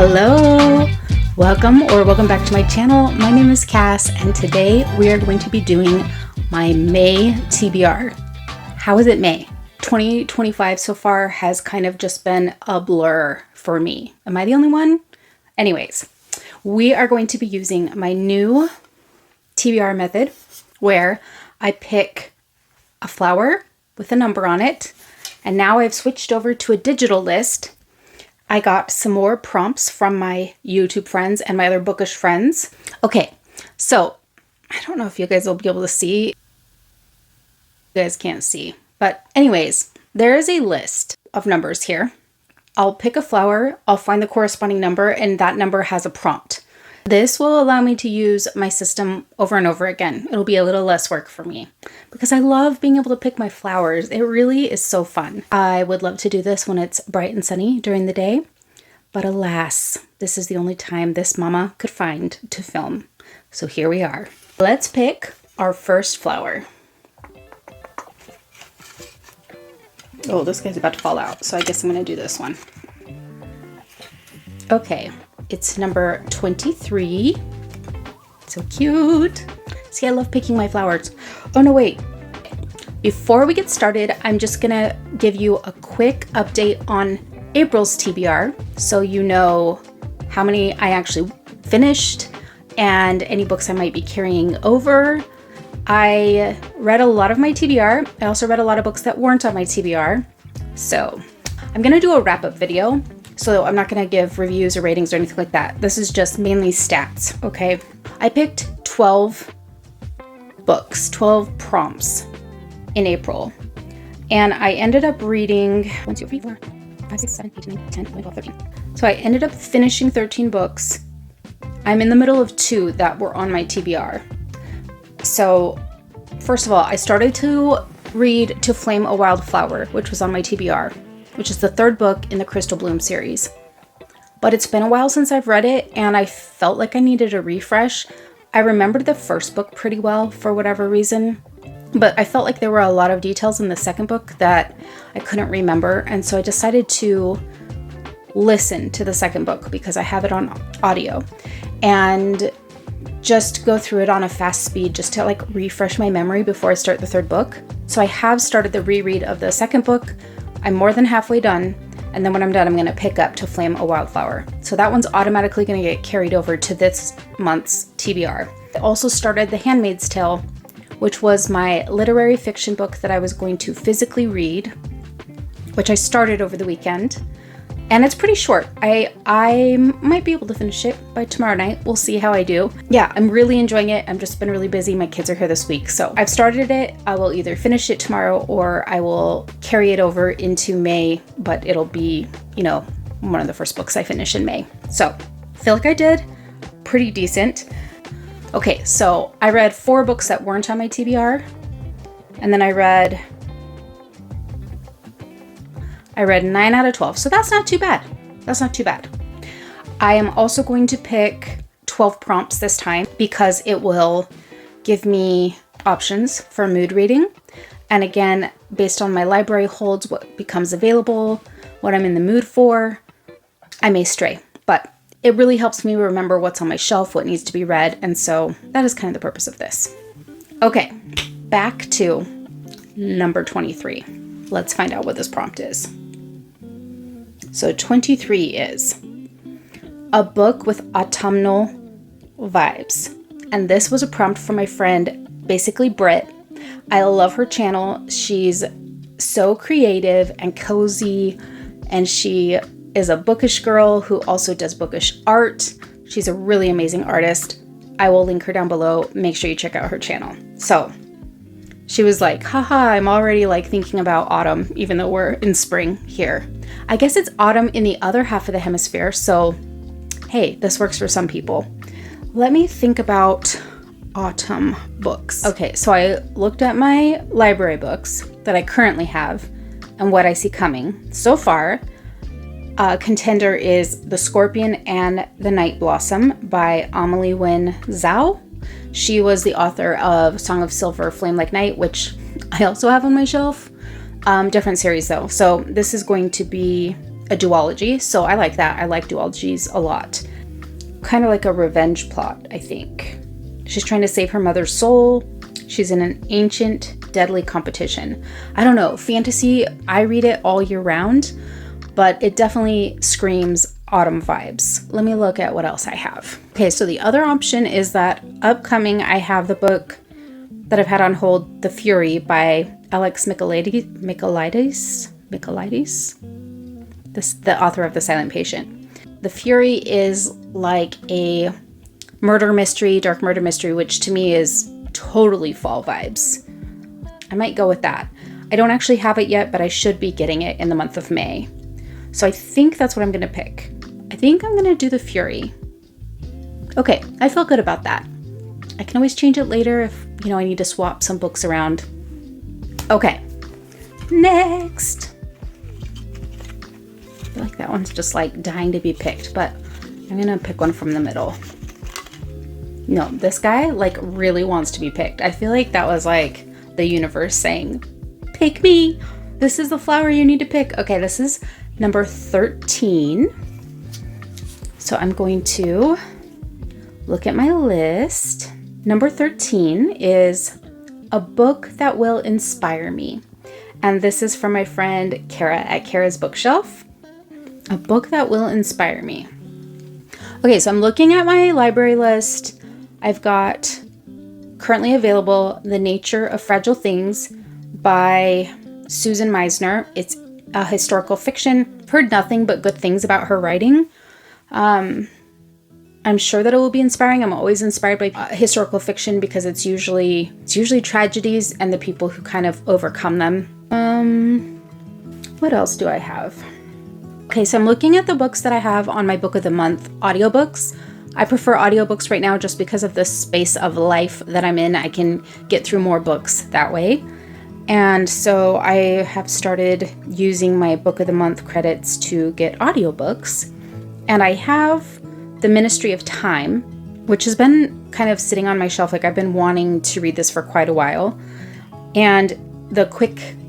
Hello, welcome back to my channel. My name is Cass, and today we are going to be doing my May TBR. How is it May? 2025 so far has kind of just been a blur for me. Am I the only one? Anyways, we are going to be using my new TBR method where I pick a flower with a number on it, and now I've switched over to a digital list. I got some more prompts from my YouTube friends and my other bookish friends. Okay, so I don't know if you guys will be able to see. You guys can't see. But anyways, there is a list of numbers here. I'll pick a flower, I'll find the corresponding number, and that number has a prompt. This will allow me to use my system over and over again. It'll be a little less work for me because I love being able to pick my flowers. It really is so fun. I would love to do this when it's bright and sunny during the day, but alas, this is the only time this mama could find to film. So here we are. Let's pick our first flower. Oh, this guy's about to fall out, so I guess I'm gonna do this one. Okay. It's number 23. So cute. See, I love picking my flowers. Oh no, wait. Before we get started, I'm just gonna give you a quick update on April's TBR so you know how many I actually finished and any books I might be carrying over. I read a lot of my TBR. I also read a lot of books that weren't on my TBR. So I'm gonna do a wrap-up video. So I'm not going to give reviews or ratings or anything like that. This is just mainly stats, okay? I picked 12 books, 12 prompts in April. And I ended up reading 1, 2, 3, 4, 5, 6, 7, 8, 9, 10, 11, 12, 13. So I ended up finishing 13 books. I'm in the middle of 2 that were on my TBR. So first of all, I started to read To Flame a Wildflower, which was on my TBR, which is the 3rd book in the Crystal Bloom series. But it's been a while since I've read it, and I felt like I needed a refresh. I remembered the first book pretty well for whatever reason, but I felt like there were a lot of details in the second book that I couldn't remember, and so I decided to listen to the second book because I have it on audio, and just go through it on a fast speed just to like refresh my memory before I start the 3rd book. So I have started the reread of the second book. I'm more than halfway done, and then when I'm done, I'm going to pick up To Flame a Wildflower. So that one's automatically going to get carried over to this month's TBR. I also started The Handmaid's Tale, which was my literary fiction book that I was going to physically read, which I started over the weekend. And it's pretty short. I might be able to finish it by tomorrow night. We'll see how I do. Yeah, I'm really enjoying it. I've just been really busy. My kids are here this week. So I've started it. I will either finish it tomorrow or I will carry it over into May, but it'll be, one of the first books I finish in May. So I feel like I did pretty decent. Okay, so I read 4 books that weren't on my TBR. And then I read 9 out of 12, so that's not too bad. That's not too bad. I am also going to pick 12 prompts this time because it will give me options for mood reading. And again, based on my library holds, what becomes available, what I'm in the mood for, I may stray. But it really helps me remember what's on my shelf, what needs to be read, and so that is kind of the purpose of this. Okay, back to number 23. Let's find out what this prompt is. So 23 is a book with autumnal vibes. And this was a prompt from my friend, basically Britt. I love her channel. She's so creative and cozy, and she is a bookish girl who also does bookish art. She's a really amazing artist. I will link her down below. Make sure you check out her channel. So she was like, haha, I'm already thinking about autumn, even though we're in spring here. I guess it's autumn in the other half of the hemisphere, so hey, this works for some people. Let me think about autumn books. Okay, so I looked at my library books that I currently have and what I see coming. So far, contender is The Scorpion and the Night Blossom by Amelie Wynne Zhao. She was the author of Song of Silver, Flame Like Night, which I also have on my shelf. Different series though. So this is going to be a duology, so I like that. I like duologies a lot. Kind of like a revenge plot, I think. She's trying to save her mother's soul. She's in an ancient, deadly competition. I don't know, fantasy, I read it all year round, but it definitely screams autumn vibes. Let me look at what else I have. Okay, so the other option is that upcoming, I have the book that I've had on hold, The Fury by Alex Michaelides, the author of The Silent Patient. The Fury is like a murder mystery, dark murder mystery, which to me is totally fall vibes. I might go with that. I don't actually have it yet, but I should be getting it in the month of May. So I think that's what I'm going to pick. I think I'm going to do The Fury. Okay, I feel good about that. I can always change it later if, I need to swap some books around. Okay, next. I feel like that one's just like dying to be picked, but I'm going to pick one from the middle. No, this guy like really wants to be picked. I feel like that was like the universe saying, pick me. This is the flower you need to pick. Okay, this is number 13. So I'm going to look at my list. Number 13 is A Book That Will Inspire Me. And this is from my friend Kara at Kara's Bookshelf. A Book That Will Inspire Me. Okay, so I'm looking at my library list. I've got currently available The Nature of Fragile Things by Susan Meisner. It's a historical fiction. Heard nothing but good things about her writing. I'm sure that it will be inspiring. I'm always inspired by historical fiction because it's usually tragedies and the people who kind of overcome them. What else do I have? Okay, so I'm looking at the books that I have on my book of the month audiobooks. I prefer audiobooks right now just because of the space of life that I'm in. I can get through more books that way. And so I have started using my book of the month credits to get audiobooks. And I have The Ministry of Time, which has been kind of sitting on my shelf. Like I've been wanting to read this for quite a while. And the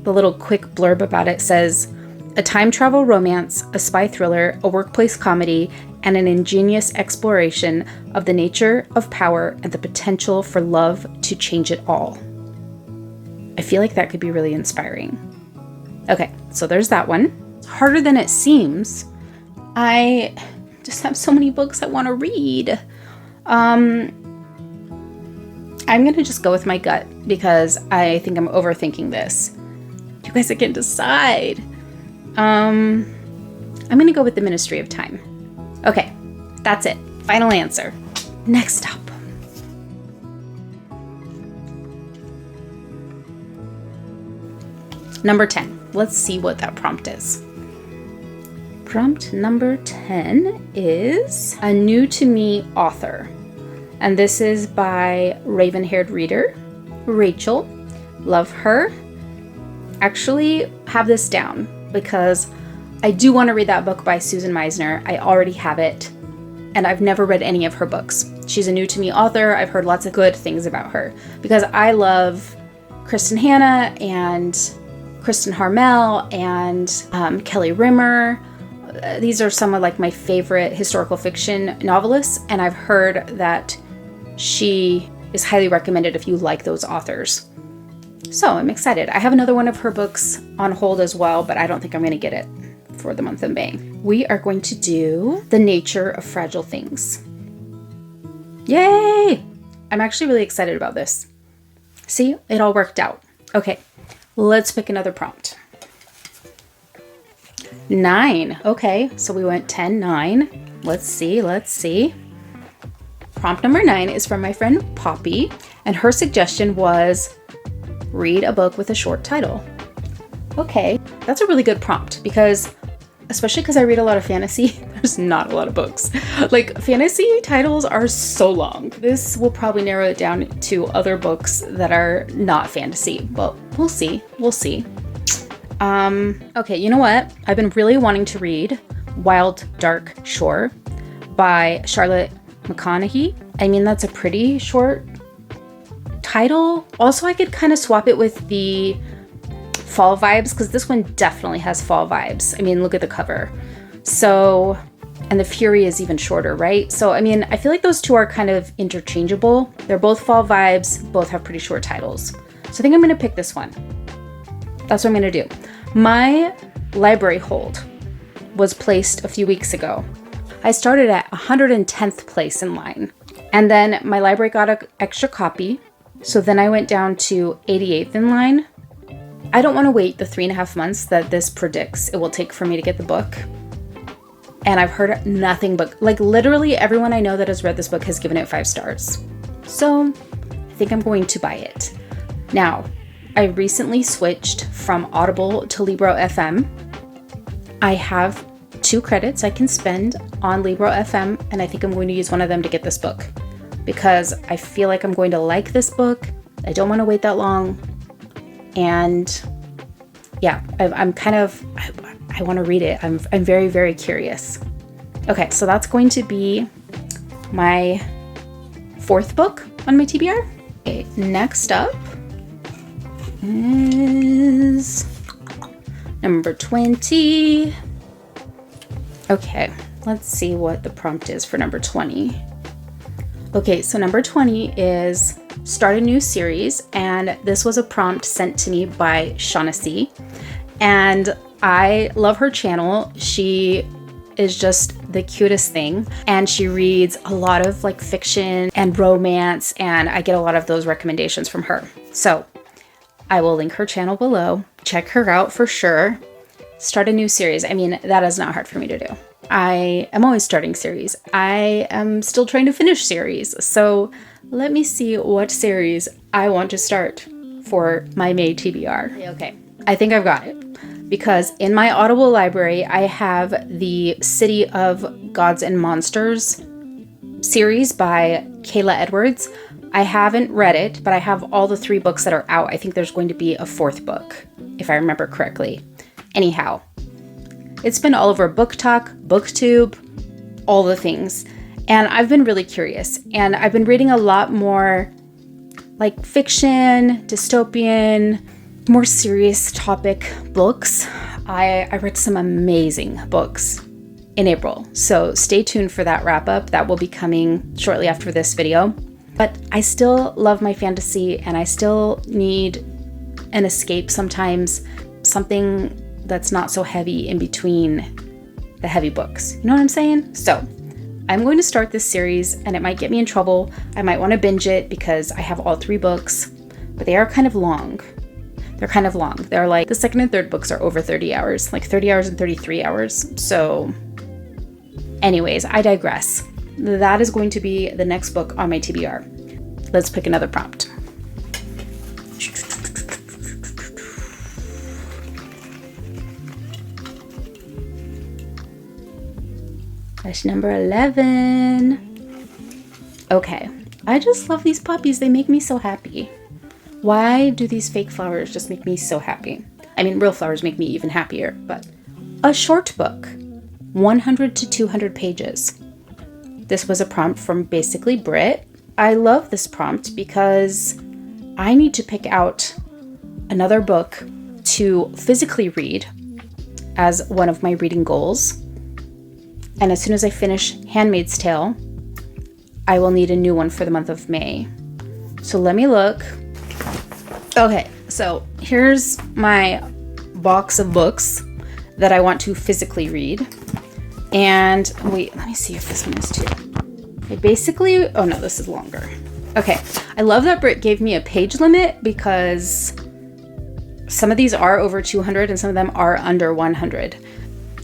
little quick blurb about it says, a time travel romance, a spy thriller, a workplace comedy, and an ingenious exploration of the nature of power and the potential for love to change it all. I feel like that could be really inspiring. Okay, so there's that one. It's harder than it seems. I just have so many books I want to read. I'm going to just go with my gut because I think I'm overthinking this. You guys can decide. I'm going to go with The Ministry of Time. Okay, that's it. Final answer. Next up. Number 10. Let's see what that prompt is. Prompt number 10 is a new to me author. And this is by Raven-Haired Reader, Rachel. Love her. Actually have this down because I do want to read that book by Susan Meisner. I already have it, and I've never read any of her books. She's a new to me author. I've heard lots of good things about her because I love Kristen Hanna and Kristen Harmel and Kelly Rimmer. These are some of like my favorite historical fiction novelists, and I've heard that she is highly recommended if you like those authors. So I'm excited. I have another one of her books on hold as well, but I don't think I'm going to get it for the month of May. We are going to do The Nature of Fragile Things. Yay! I'm actually really excited about this. See, it all worked out. Okay, let's pick another prompt. 9. Okay, so we went 10, 9. Let's see. Prompt number 9 is from my friend Poppy, and her suggestion was read a book with a short title. Okay, that's a really good prompt because, especially because I read a lot of fantasy, there's not a lot of books. Like, fantasy titles are so long. This will probably narrow it down to other books that are not fantasy, but we'll see. Okay, you know what? I've been really wanting to read Wild Dark Shore by Charlotte McConaughey. I mean, that's a pretty short title. Also, I could kind of swap it with the fall vibes because this one definitely has fall vibes. I mean, look at the cover. So, and the Fury is even shorter, right? So, I mean, I feel like those two are kind of interchangeable. They're both fall vibes, both have pretty short titles. So I think I'm gonna pick this one. That's what I'm gonna do. My library hold was placed a few weeks ago. I started at 110th place in line. And then my library got an extra copy. So then I went down to 88th in line. I don't want to wait the 3.5 months that this predicts it will take for me to get the book. And I've heard nothing but, like, literally everyone I know that has read this book has given it 5 stars. So I think I'm going to buy it. Now, I recently switched from Audible to Libro FM. I have 2 credits I can spend on Libro FM, and I think I'm going to use one of them to get this book because I feel like I'm going to like this book. I don't want to wait that long. And yeah, I'm kind of, I want to read it. I'm very, very curious. Okay, so that's going to be my 4th book on my TBR. Okay, next up is number 20. Okay, let's see what the prompt is for number 20. Okay, so number 20 is start a new series, and this was a prompt sent to me by Shaughnessy, and I love her channel. She is just the cutest thing, and she reads a lot of like fiction and romance, and I get a lot of those recommendations from her. So I will link her channel below. Check her out for sure. Start a new series. I mean, that is not hard for me to do. I am always starting series. I am still trying to finish series. So let me see what series I want to start for my May TBR. Okay, I think I've got it. Because in my Audible library, I have the City of Gods and Monsters series by Kayla Edwards. I haven't read it, but I have all the 3 books that are out. I think there's going to be a 4th book, if I remember correctly. Anyhow, it's been all over booktok, booktube, all the things. And I've been really curious. And I've been reading a lot more like fiction, dystopian, more serious topic books. I read some amazing books in April. So stay tuned for that wrap up. That will be coming shortly after this video. But I still love my fantasy, and I still need an escape sometimes, something that's not so heavy in between the heavy books. You know what I'm saying? So I'm going to start this series, and it might get me in trouble. I might want to binge it because I have all 3 books, but they are kind of long. They're kind of long. They're like, the 2nd and 3rd books are over 30 hours, like 30 hours and 33 hours. So anyways, I digress. That is going to be the next book on my TBR. Let's pick another prompt. That's number 11. Okay, I just love these puppies. They make me so happy. Why do these fake flowers just make me so happy? I mean, real flowers make me even happier, but a short book, 100 to 200 pages. This was a prompt from basically Brit. I love this prompt because I need to pick out another book to physically read as one of my reading goals. And as soon as I finish Handmaid's Tale, I will need a new one for the month of May. So let me look. Okay, so here's my box of books that I want to physically read. And wait, let me see if this one is too. I basically, oh no, this is longer. Okay, I love that Brit gave me a page limit because some of these are over 200 and some of them are under 100.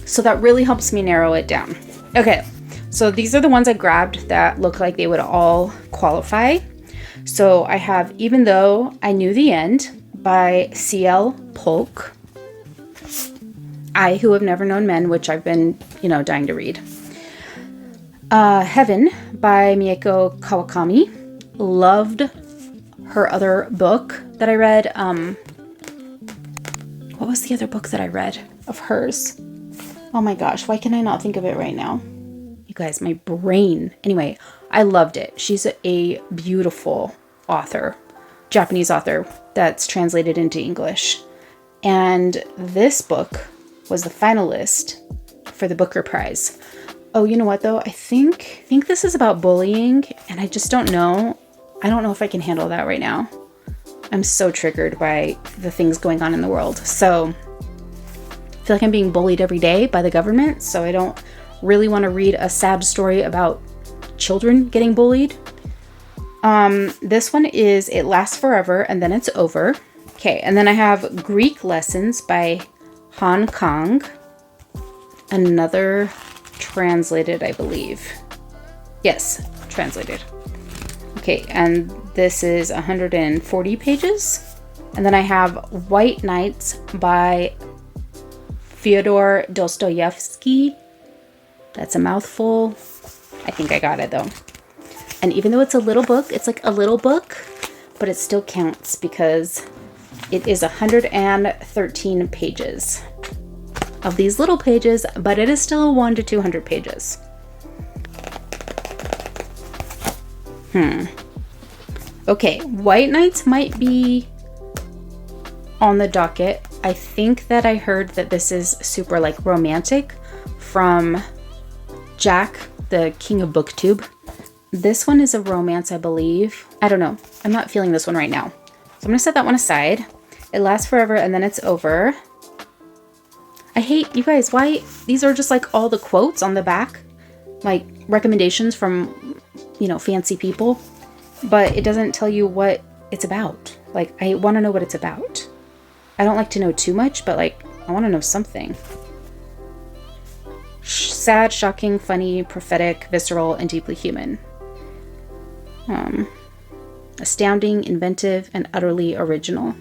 So that really helps me narrow it down. Okay, so these are the ones I grabbed that look like they would all qualify. So I have Even Though I Knew the End by C.L. Polk. I Who Have Never Known Men, which I've been, dying to read. Heaven by Mieko Kawakami. Loved her other book that I read. What was the other book that I read of hers? Oh my gosh, why can I not think of it right now? You guys, my brain. Anyway, I loved it. She's a beautiful author, Japanese author that's translated into English. And this book was the finalist for the Booker Prize. Oh, you know what though? I think this is about bullying, and I just don't know. I don't know if I can handle that right now. I'm so triggered by the things going on in the world. So I feel like I'm being bullied every day by the government, so I don't really want to read a sad story about children getting bullied. This one is It Lasts Forever and Then It's Over. Okay, and then I have Greek Lessons by Hong Kong. Another translated, I believe. Yes, translated. Okay, and this is 140 pages. And then I have White Nights by Fyodor Dostoevsky. That's a mouthful. I think I got it though. And even though it's a little book, it's like a little book, but it still counts because it is 113 pages of these little pages, but it is still 100 to 200 pages. Okay, White Nights might be on the docket. I think that I heard that this is super like romantic from Jack, the king of Booktube. This one is a romance, I believe. I don't know. I'm not feeling this one right now. So I'm gonna set that one aside. It Lasts Forever and Then It's Over. I hate, you guys, why? These are just like all the quotes on the back. Like recommendations from, you know, fancy people. But it doesn't tell you what it's about. Like, I want to know what it's about. I don't like to know too much, but like, I want to know something. Sad, shocking, funny, prophetic, visceral, and deeply human. Astounding, inventive, and utterly original,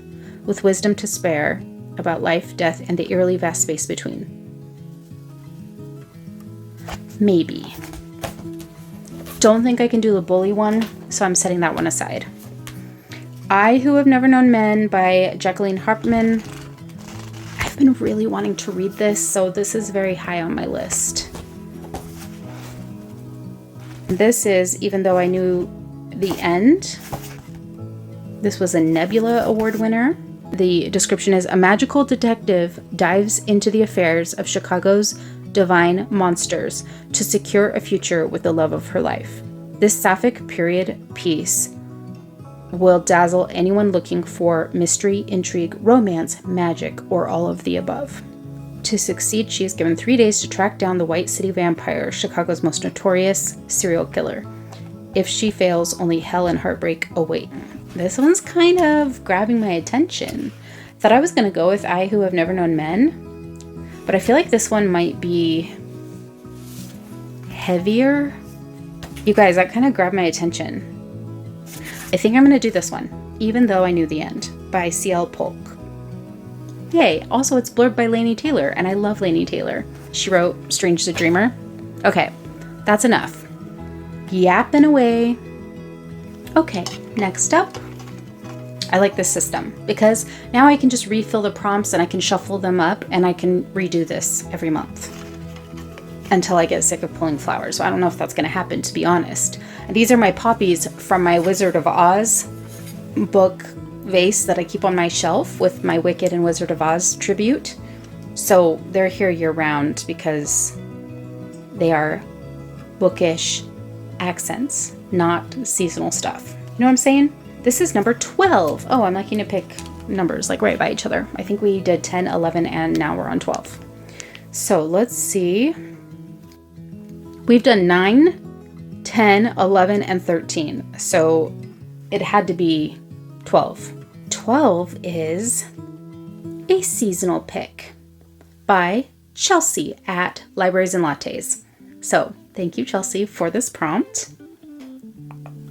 with wisdom to spare about life, death, and the eerily vast space between. Maybe. Don't think I can do the bully one, so I'm setting that one aside. I Who Have Never Known Men by Jacqueline Harpman. I've been really wanting to read this, so this is very high on my list. This is Even Though I Knew the End. This was a Nebula Award winner. The description is: a magical detective dives into the affairs of Chicago's divine monsters to secure a future with the love of her life. This sapphic period piece will dazzle anyone looking for mystery, intrigue, romance, magic, or all of the above. To succeed, she is given 3 days to track down the White City Vampire, Chicago's most notorious serial killer. If she fails, only hell and heartbreak await. This one's kind of grabbing my attention. Thought I was going to go with I Who Have Never Known Men, but I feel like this one might be heavier. You guys, that kind of grabbed my attention. I think I'm going to do this one, Even Though I Knew the End, by C.L. Polk. Yay! Also, it's blurbed by Laini Taylor, and I love Laini Taylor. She wrote Strange the Dreamer. Okay, that's enough. Yapping away. Okay, next up. I like this system because now I can just refill the prompts and I can shuffle them up and I can redo this every month until I get sick of pulling flowers. So I don't know if that's going to happen, to be honest. And these are my poppies from my Wizard of Oz book vase that I keep on my shelf with my Wicked and Wizard of Oz tribute. So they're here year round because they are bookish accents, not seasonal stuff. You know what I'm saying? This is number 12. Oh, I'm liking to pick numbers like right by each other. I think we did 10, 11, and now we're on 12. So let's see. We've done 9, 10, 11, and 13. So it had to be 12. 12 is a seasonal pick by Chelsea at Libraries and Lattes. So thank you, Chelsea, for this prompt.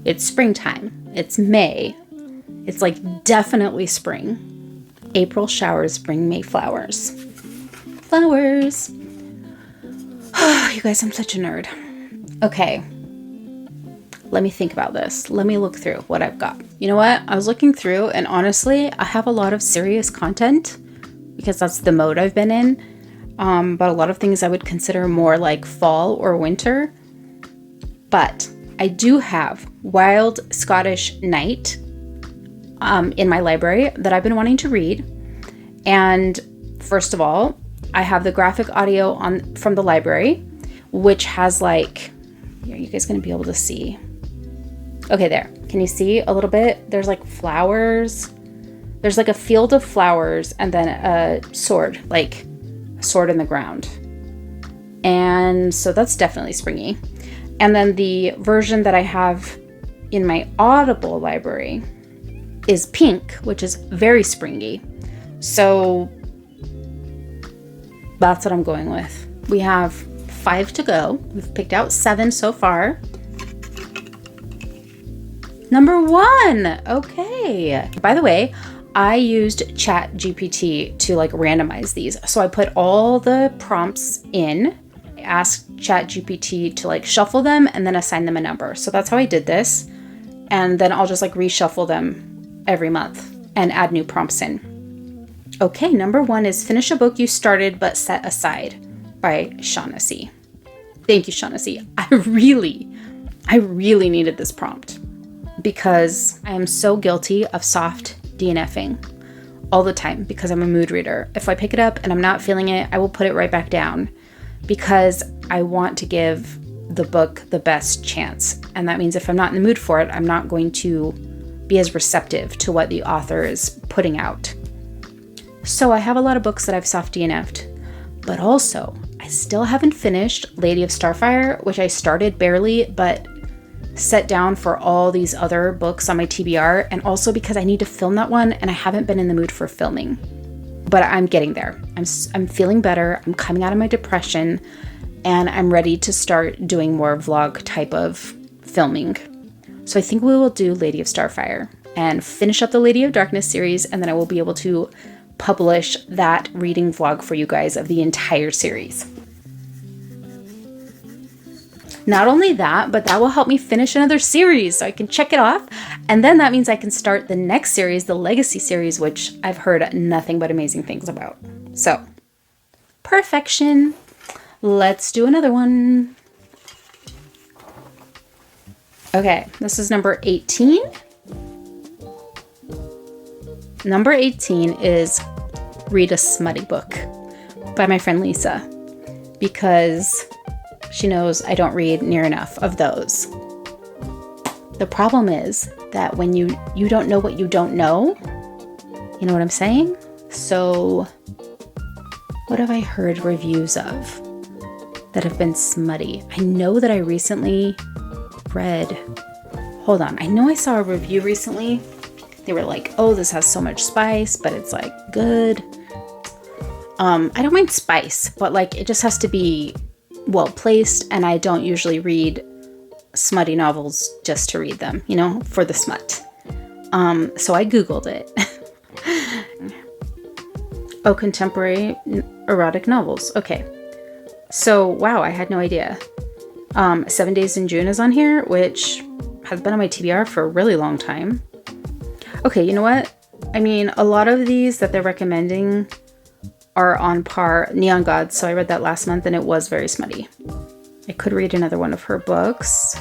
It's springtime. It's May. It's like definitely spring. April showers bring May flowers. Flowers. Oh, you guys, I'm such a nerd. Okay. Let me think about this. Let me look through what I've got. You know what? I was looking through and honestly, I have a lot of serious content because that's the mode I've been in. But a lot of things I would consider more like fall or winter. But I do have Wild Scottish Night in my library that I've been wanting to read. And first of all, I have the graphic audio from the library, which has like, are you guys going to be able to see? Okay, there. Can you see a little bit? There's like flowers. There's like a field of flowers and then a sword, like a sword in the ground. And so that's definitely springy. And then the version that I have in my Audible library is pink, which is very springy. So that's what I'm going with. We have 5 to go. We've picked out 7 so far. Number 1. Okay. By the way, I used ChatGPT to like randomize these. So I put all the prompts in, I asked ChatGPT to like shuffle them and then assign them a number. So that's how I did this. And then I'll just like reshuffle them every month and add new prompts in. Okay, number 1 is Finish a Book You Started But Set Aside by Shaughnessy. Thank you, Shaughnessy. I really needed this prompt because I am so guilty of soft DNFing all the time because I'm a mood reader. If I pick it up and I'm not feeling it, I will put it right back down because I want to give the book the best chance. And that means if I'm not in the mood for it, I'm not going to be as receptive to what the author is putting out. So I have a lot of books that I've soft DNF'd, but also I still haven't finished Lady of Starfire, which I started barely, but set down for all these other books on my TBR, and also because I need to film that one and I haven't been in the mood for filming. But I'm getting there. I'm feeling better. I'm coming out of my depression and I'm ready to start doing more vlog type of filming. So I think we will do Lady of Starfire and finish up the Lady of Darkness series, and then I will be able to publish that reading vlog for you guys of the entire series. Not only that, but that will help me finish another series so I can check it off. And then that means I can start the next series, the Legacy series, which I've heard nothing but amazing things about. So, perfection. Let's do another one. Okay, this is number 18. Number 18 is Read a Smutty Book by my friend Lisa, because she knows I don't read near enough of those. The problem is that when you don't know what you don't know, you know what I'm saying? So what have I heard reviews of that have been smutty? I know that I recently read, hold on, I know I saw a review recently. They were like, oh, this has so much spice, but it's like good. I don't mind spice, but like it just has to be well placed, and I don't usually read smutty novels just to read them, you know, for the smut. So I Googled it. Oh, contemporary erotic novels. Okay. So, wow, I had no idea. 7 Days in June is on here, which has been on my TBR for a really long time. Okay, you know what? I mean, a lot of these that they're recommending are on par. Neon Gods, so I read that last month and it was very smutty. I could read another one of her books.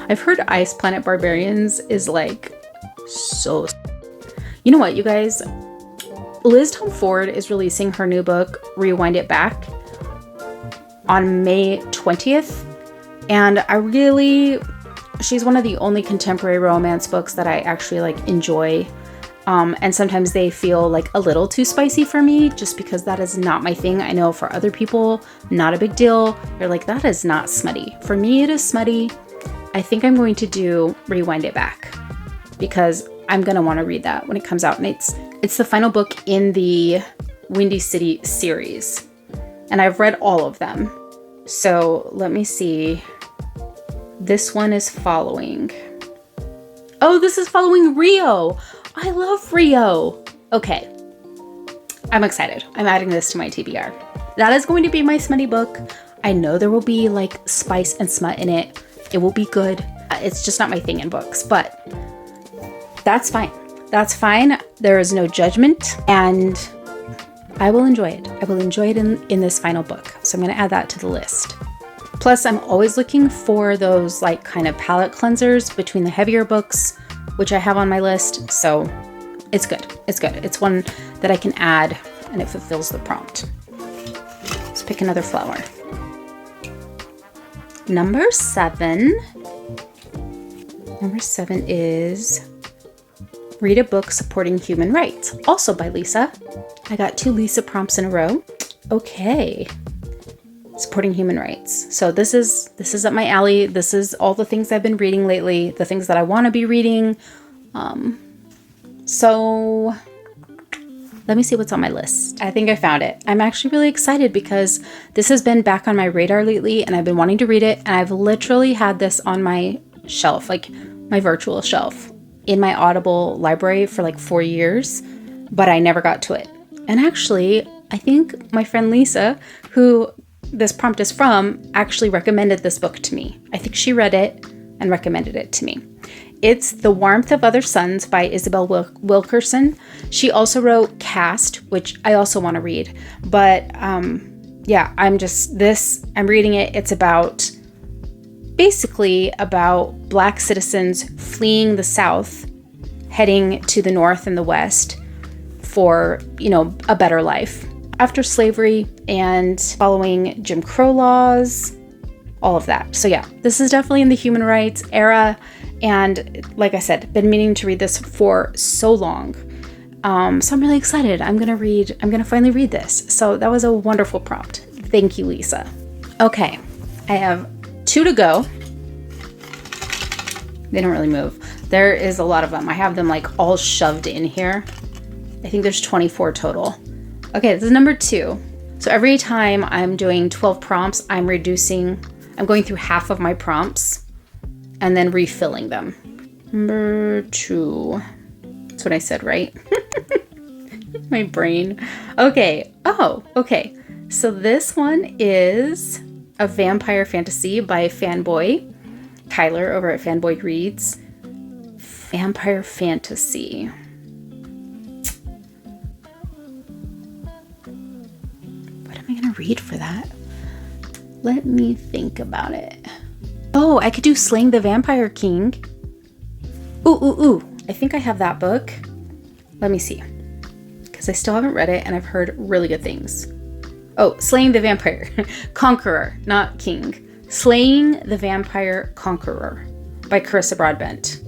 I've heard Ice Planet Barbarians is like so... You know what, you guys? Liz Tom Ford is releasing her new book, Rewind It Back, on May 20th. And she's one of the only contemporary romance books that I actually like enjoy. And sometimes they feel like a little too spicy for me, just because that is not my thing. I know for other people, not a big deal. They're like, that is not smutty. For me, it is smutty. I think I'm going to do Rewind It Back because I'm going to want to read that when it comes out. And it's the final book in the Windy City series. And I've read all of them. So let me see. This one is following. Oh, this is following Rio. I love Rio. Okay. I'm excited. I'm adding this to my TBR. That is going to be my smutty book. I know there will be like spice and smut in it. It will be good. It's just not my thing in books, but that's fine. That's fine. There is no judgment, and I will enjoy it. I will enjoy it in this final book. So I'm going to add that to the list. Plus, I'm always looking for those like kind of palette cleansers between the heavier books, which I have on my list. So it's good. It's good. It's one that I can add and it fulfills the prompt. Let's pick another flower. Number 7. Number 7 is Read a Book Supporting Human Rights, also by Lisa. I got 2 Lisa prompts in a row. Okay. Supporting human rights. So this is up my alley. This is all the things I've been reading lately, the things that I want to be reading. So let me see what's on my list. I think I found it. I'm actually really excited because this has been back on my radar lately and I've been wanting to read it. And I've literally had this on my shelf, like my virtual shelf in my Audible library for like 4 years, but I never got to it. And actually, I think my friend Lisa, who this prompt is from, actually recommended this book to me. I think she read it and recommended it to me. It's The Warmth of Other Suns by Isabel Wilkerson. She also wrote Caste, which I also want to read. But yeah, I'm reading it. It's basically about Black citizens fleeing the South, heading to the North and the West for, a better life after slavery and following Jim Crow laws, all of that. So yeah, this is definitely in the human rights era. And like I said, been meaning to read this for so long. So I'm really excited. I'm going to finally read this. So that was a wonderful prompt. Thank you, Lisa. Okay. I have 2 to go. They don't really move. There is a lot of them. I have them like all shoved in here. I think there's 24 total. Okay, this is number 2. So every time I'm doing 12 prompts, I'm going through half of my prompts and then refilling them. Number 2. That's what I said, right? My brain. Okay. Oh, okay. So this one is a vampire fantasy by Fanboy Tyler over at Fanboy Reads. Vampire fantasy. What am I going to read for that? Let me think about it. Oh, I could do Slaying the Vampire King. Ooh. I think I have that book. Let me see. Because I still haven't read it and I've heard really good things. Oh, Slaying the Vampire Conqueror, not King. Slaying the Vampire Conqueror by Carissa Broadbent.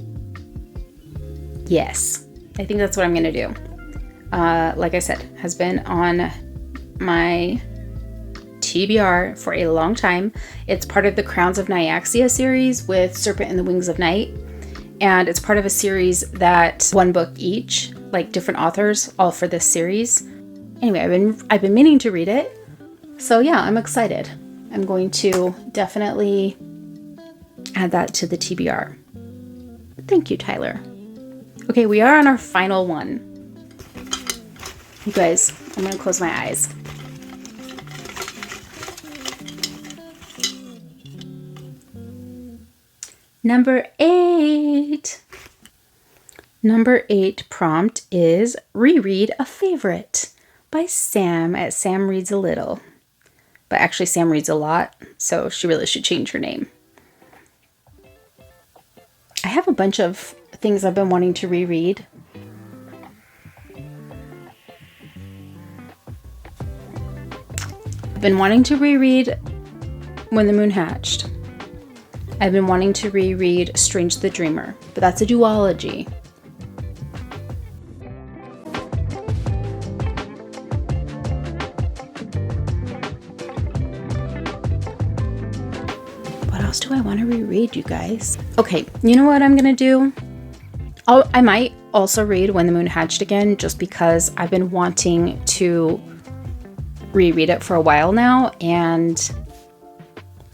Yes, I think that's what I'm going to do. Like I said, has been on my TBR for a long time. It's part of the Crowns of Nyaxia series with Serpent and the Wings of Night. And it's part of a series that 1 book each, like different authors, all for this series. Anyway, I've been meaning to read it. So yeah, I'm excited. I'm going to definitely add that to the TBR. Thank you, Tyler. Okay, we are on our final one. You guys, I'm going to close my eyes. Number 8. Number 8 prompt is Reread a Favorite by Sam at Sam Reads a Little. But actually Sam reads a lot, so she really should change her name. I have a bunch of things I've been wanting to reread. I've been wanting to reread When the Moon Hatched. I've been wanting to reread Strange the Dreamer, but that's a duology. What else do I want to reread, you guys? Okay, you know what I'm gonna do? I might also read When the Moon Hatched again, just because I've been wanting to reread it for a while now, and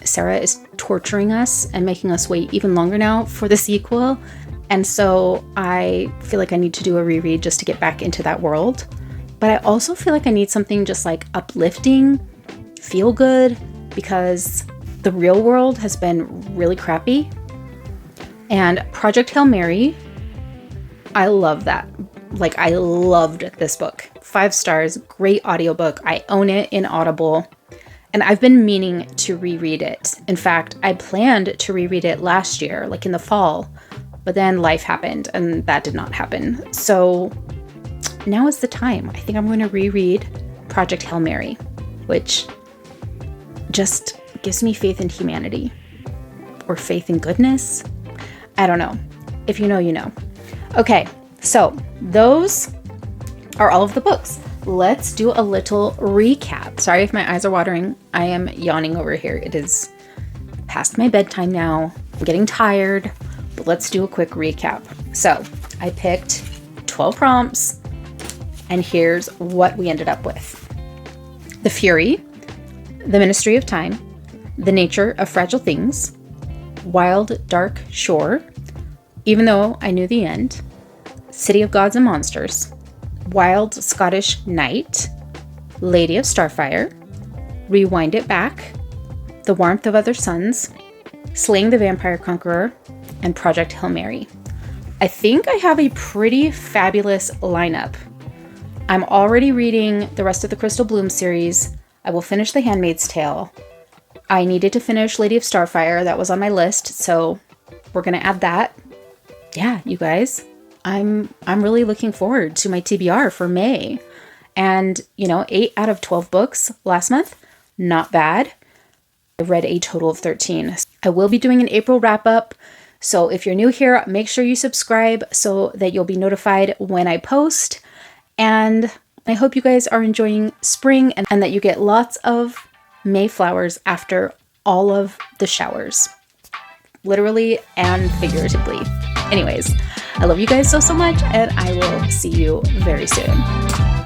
Sarah is torturing us and making us wait even longer now for the sequel. And so I feel like I need to do a reread just to get back into that world. But I also feel like I need something just like uplifting, feel good, because the real world has been really crappy. And Project Hail Mary, I love that. Like, I loved this book. 5 stars, great audiobook. I own it in Audible. And I've been meaning to reread it. In fact, I planned to reread it last year, like in the fall, but then life happened and that did not happen. So now is the time. I think I'm going to reread Project Hail Mary, which just gives me faith in humanity or faith in goodness. I don't know. If you know, you know. Okay, so those are all of the books. Let's do a little recap. Sorry if my eyes are watering. I am yawning over here. It is past my bedtime now. I'm getting tired, but let's do a quick recap. So I picked 12 prompts, and here's what we ended up with. The Fury, The Ministry of Time, The Nature of Fragile Things, Wild Dark Shore, Even Though I Knew the End, City of Gods and Monsters, Wild Scottish Night, Lady of Starfire, Rewind It Back, The Warmth of Other Suns, Slaying the Vampire Conqueror, and Project Hail Mary. I think I have a pretty fabulous lineup. I'm already reading the rest of the Crystal Bloom series. I will finish The Handmaid's Tale. I needed to finish Lady of Starfire. That was on my list, so we're going to add that. Yeah, you guys, I'm really looking forward to my TBR for May. And, 8 out of 12 books last month, not bad. I read a total of 13. I will be doing an April wrap-up, so if you're new here, make sure you subscribe so that you'll be notified when I post. And I hope you guys are enjoying spring and that you get lots of May flowers after all of the showers, literally and figuratively. Anyways, I love you guys so much, and I will see you very soon.